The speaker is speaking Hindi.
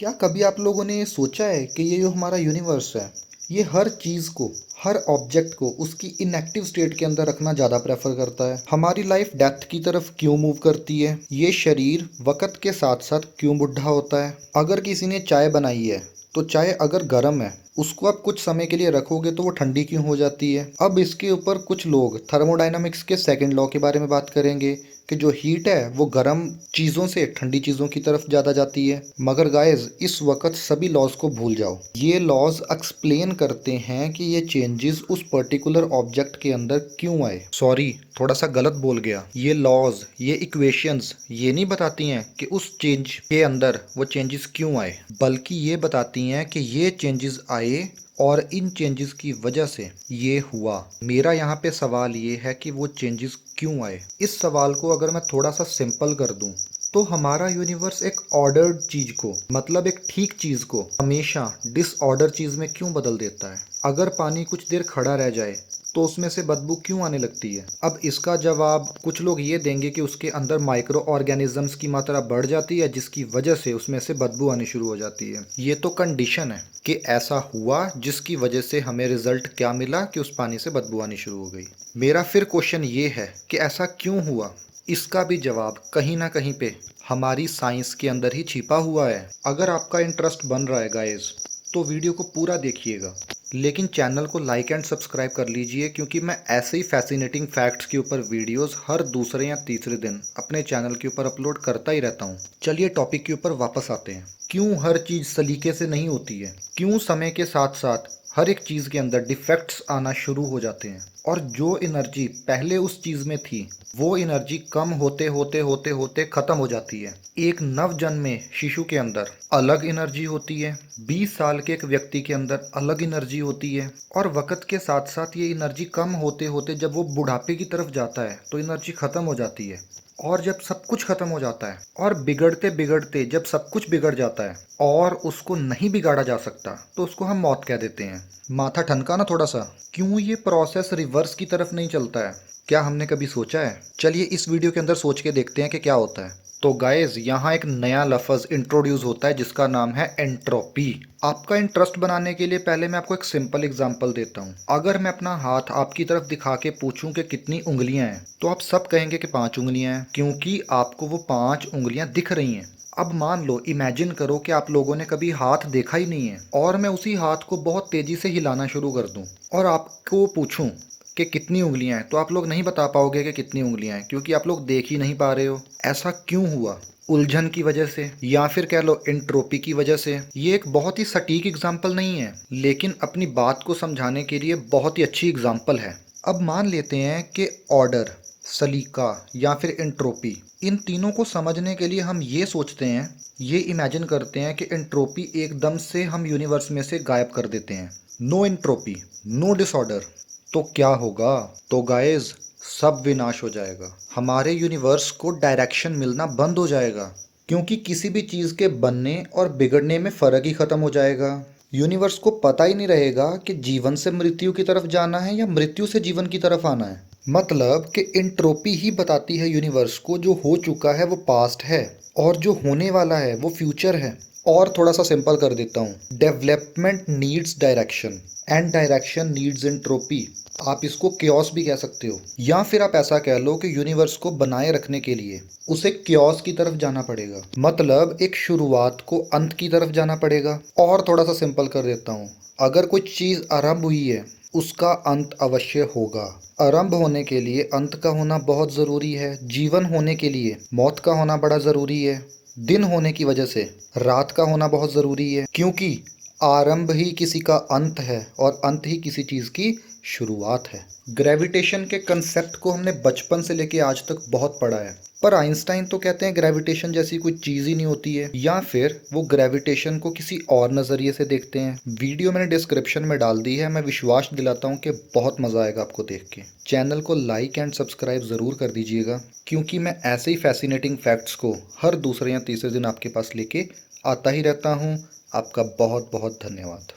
क्या कभी आप लोगों ने ये सोचा है कि ये जो हमारा यूनिवर्स है, ये हर चीज़ को, हर ऑब्जेक्ट को उसकी इनएक्टिव स्टेट के अंदर रखना ज़्यादा प्रेफर करता है। हमारी लाइफ डेथ की तरफ क्यों मूव करती है? ये शरीर वक़्त के साथ साथ क्यों बुढ़ा होता है? अगर किसी ने चाय बनाई है, तो चाय अगर गर्म है, उसको आप कुछ समय के लिए रखोगे तो वो ठंडी क्यों हो जाती है? अब इसके ऊपर कुछ लोग थर्मोडायनामिक्स के सेकंड लॉ के बारे में बात करेंगे कि जो हीट है वो गर्म चीज़ों से ठंडी चीज़ों की तरफ ज़्यादा जाती है। मगर गाइस, इस वक्त सभी लॉज को भूल जाओ। ये लॉज एक्सप्लेन करते हैं कि ये चेंजेस उस पर्टिकुलर ऑब्जेक्ट के अंदर क्यों आए। सॉरी, थोड़ा सा गलत बोल गया। ये लॉज, ये इक्वेशंस ये नहीं बताती हैं कि उस चेंज के अंदर वो चेंजेस क्यों आए, बल्कि ये बताती हैं कि ये चेंजेस आए और इन चेंजेस की वजह से ये हुआ। मेरा यहाँ पे सवाल ये है कि वो चेंजेस क्यों आए। इस सवाल को अगर मैं थोड़ा सा सिंपल कर दूं, तो हमारा यूनिवर्स एक ऑर्डर्ड चीज को, मतलब एक ठीक चीज को हमेशा डिसऑर्डर चीज में क्यों बदल देता है? अगर पानी कुछ देर खड़ा रह जाए तो उसमें से बदबू क्यों आने लगती है? अब इसका जवाब कुछ लोग ये देंगे कि उसके अंदर माइक्रो ऑर्गेनिजम्स की मात्रा बढ़ जाती है, जिसकी वजह से उसमें से बदबू आनी शुरू हो जाती है। ये तो कंडीशन है कि ऐसा हुआ, जिसकी वजह से हमें रिजल्ट क्या मिला कि उस पानी से बदबू आनी शुरू हो गई। मेरा फिर क्वेश्चन ये है कि ऐसा क्यों हुआ? इसका भी जवाब कहीं ना कहीं पे हमारी साइंस के अंदर ही छिपा हुआ है। अगर आपका इंटरेस्ट बन रहा है गाइस, तो वीडियो को पूरा देखिएगा, लेकिन चैनल को लाइक एंड सब्सक्राइब कर लीजिए, क्योंकि मैं ऐसे ही फैसिनेटिंग फैक्ट्स के ऊपर वीडियोस हर दूसरे या तीसरे दिन अपने चैनल के ऊपर अपलोड करता ही रहता हूँ। चलिए टॉपिक के ऊपर वापस आते हैं। क्यों हर चीज़ सलीके से नहीं होती है? क्यों समय के साथ साथ हर एक चीज़ के अंदर डिफेक्ट्स आना शुरू हो जाते हैं? और जो एनर्जी पहले उस चीज़ में थी, वो एनर्जी कम होते होते होते होते ख़त्म हो जाती है। एक नवजन्मे शिशु के अंदर अलग एनर्जी होती है, 20 साल के एक व्यक्ति के अंदर अलग एनर्जी होती है, और वक़्त के साथ साथ ये एनर्जी कम होते होते जब वो बुढ़ापे की तरफ जाता है तो एनर्जी ख़त्म हो जाती है। और जब सब कुछ खत्म हो जाता है और बिगड़ते बिगड़ते जब सब कुछ बिगड़ जाता है और उसको नहीं बिगाड़ा जा सकता, तो उसको हम मौत कह देते हैं। माथा ठनका ना थोड़ा सा। क्यों ये प्रोसेस रिवर्स की तरफ नहीं चलता है? क्या हमने कभी सोचा है? चलिए इस वीडियो के अंदर सोच के देखते हैं कि क्या होता है। तो गाइज, यहाँ एक नया लफ्ज़ इंट्रोड्यूस होता है जिसका नाम है एंट्रोपी। आपका इंटरेस्ट बनाने के लिए पहले मैं आपको एक सिंपल एग्जांपल देता हूँ। अगर मैं अपना हाथ आपकी तरफ दिखा के पूछूं कि कितनी उंगलियां हैं, तो आप सब कहेंगे कि 5 उंगलियां हैं, क्योंकि आपको वो 5 उंगलियां दिख रही हैं। अब मान लो, इमेजिन करो कि आप लोगों ने कभी हाथ देखा ही नहीं है, और मैं उसी हाथ को बहुत तेजी से हिलाना शुरू कर दूं और आपको पूछूं कि कितनी उंगलियां हैं, तो आप लोग नहीं बता पाओगे कि कितनी उंगलियां हैं, क्योंकि आप लोग देख ही नहीं पा रहे हो। ऐसा क्यों हुआ? उलझन की वजह से, या फिर कह लो एंट्रोपी की वजह से। ये एक बहुत ही सटीक एग्जाम्पल नहीं है, लेकिन अपनी बात को समझाने के लिए बहुत ही अच्छी एग्जाम्पल है। अब मान लेते हैं कि ऑर्डर, सलीका या फिर एंट्रोपी, इन तीनों को समझने के लिए हम ये सोचते हैं, ये इमेजिन करते हैं कि एंट्रोपी एकदम से हम यूनिवर्स में से गायब कर देते हैं। नो एंट्रोपी, नो डिसऑर्डर, तो क्या होगा? तो गाइस, सब विनाश हो जाएगा। हमारे यूनिवर्स को डायरेक्शन मिलना बंद हो जाएगा, क्योंकि किसी भी चीज़ के बनने और बिगड़ने में फ़र्क ही ख़त्म हो जाएगा। यूनिवर्स को पता ही नहीं रहेगा कि जीवन से मृत्यु की तरफ जाना है या मृत्यु से जीवन की तरफ आना है। मतलब कि एंट्रोपी ही बताती है यूनिवर्स को जो हो चुका है वो पास्ट है, और जो होने वाला है वो फ्यूचर है। और थोड़ा सा सिंपल कर देता हूँ, development needs direction and direction needs entropy. आप इसको क्योस भी कह सकते हो, या फिर आप ऐसा कह लो कि यूनिवर्स को बनाए रखने के लिए उसे क्योस की तरफ जाना पड़ेगा, मतलब एक शुरुआत को अंत की तरफ जाना पड़ेगा। और थोड़ा सा सिंपल कर देता हूँ, अगर कोई चीज़ आरंभ हुई है, उसका अंत अवश्य होगा। आरंभ होने के लिए अंत का होना बहुत ज़रूरी है। जीवन होने के लिए मौत का होना बड़ा ज़रूरी है। दिन होने की वजह से रात का होना बहुत ज़रूरी है, क्योंकि आरंभ ही किसी का अंत है और अंत ही किसी चीज़ की शुरुआत है। ग्रेविटेशन के कंसेप्ट को हमने बचपन से लेके आज तक बहुत पढ़ा है, पर आइंस्टाइन तो कहते हैं ग्रेविटेशन जैसी कोई चीज़ ही नहीं होती है, या फिर वो ग्रेविटेशन को किसी और नज़रिए से देखते हैं। वीडियो मैंने डिस्क्रिप्शन में डाल दी है, मैं विश्वास दिलाता हूँ कि बहुत मज़ा आएगा आपको देख के। चैनल को लाइक एंड सब्सक्राइब ज़रूर कर दीजिएगा, क्योंकि मैं ऐसे ही फैसिनेटिंग फैक्ट्स को हर दूसरे या तीसरे दिन आपके पास लेके आता ही रहता हूँ। आपका बहुत बहुत धन्यवाद।